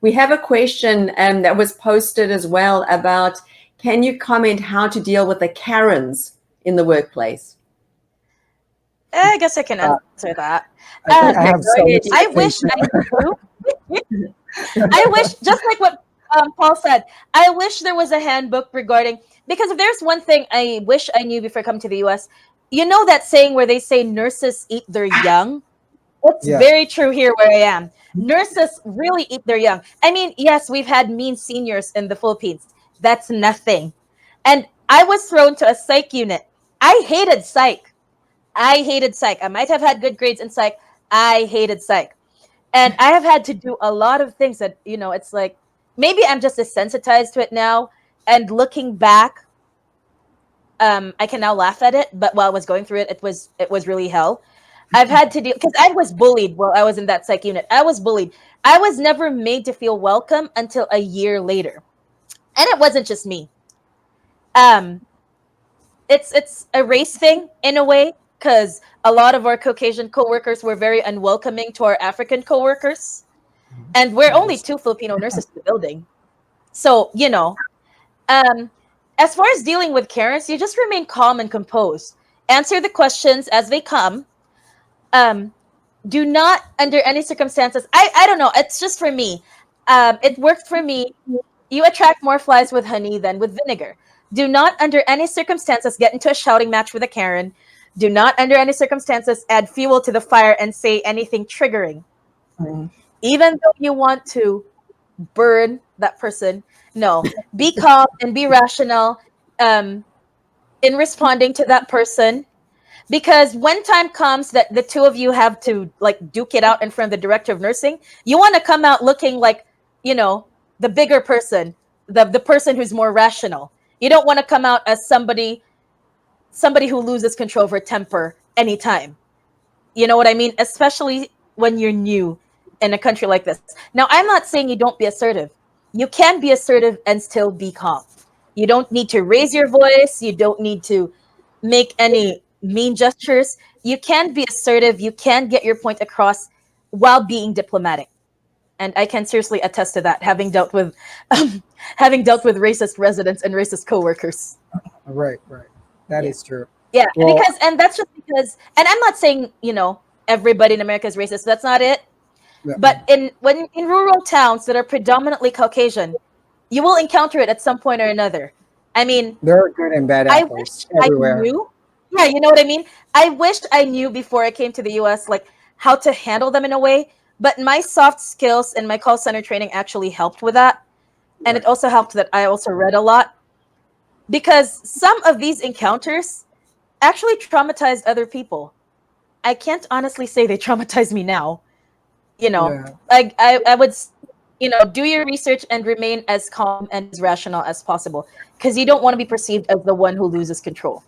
We have a question that was posted as well about, can you comment how to deal with the Karens in the workplace? I guess I can answer that. I have so much I wish I knew. I wish, just like what Paul said, I wish there was a handbook regarding, because if there's one thing I wish I knew before I come to the US, you know that saying where they say nurses eat their young? It's very true here where I am. Nurses really eat their young. I mean, yes, we've had mean seniors in the Philippines. That's nothing. And I was thrown to a psych unit. I hated psych. I hated psych. I might have had good grades in psych. I hated psych. And I have had to do a lot of things that, you know, it's like, maybe I'm just desensitized to it now. And looking back, I can now laugh at it. But while I was going through it, it was really hell. I've had to deal, because I was bullied while I was in that psych unit. I was bullied. I was never made to feel welcome until a year later. And it wasn't just me. It's a race thing in a way, because a lot of our Caucasian coworkers were very unwelcoming to our African coworkers. And we're only 2 Filipino nurses in the building. So, you know, as far as dealing with Karens, you just remain calm and composed. Answer the questions as they come. Do not, under any circumstances, I don't know, it's just for me. It worked for me. You attract more flies with honey than with vinegar. Do not, under any circumstances, get into a shouting match with a Karen. Do not, under any circumstances, add fuel to the fire and say anything triggering. Even though you want to burn that person, no. Be calm and be rational in responding to that person. Because when time comes that the two of you have to like duke it out in front of the director of nursing, you want to come out looking like, you know, the bigger person, the person who's more rational. You don't want to come out as somebody who loses control over temper anytime. You know what I mean? Especially when you're new in a country like this. Now, I'm not saying you don't be assertive. You can be assertive and still be calm. You don't need to raise your voice. You don't need to make any mean gestures. You can be assertive. You can get your point across while being diplomatic. And I can seriously attest to that, having dealt with racist residents and racist coworkers. Right. That is true. Yeah, well, and that's just because, and I'm not saying, you know, everybody in America is racist. That's not it. Yeah. But in rural towns that are predominantly Caucasian, you will encounter it at some point or another. I mean, there are good and bad apples everywhere. I knew. Yeah, you know what I mean? I wished I knew before I came to the US, like how to handle them in a way. But my soft skills and my call center training actually helped with that. And it also helped that I also read a lot. Because some of these encounters actually traumatized other people. I can't honestly say they traumatize me now. You know, like I would, you know, do your research and remain as calm and as rational as possible. Because you don't want to be perceived as the one who loses control.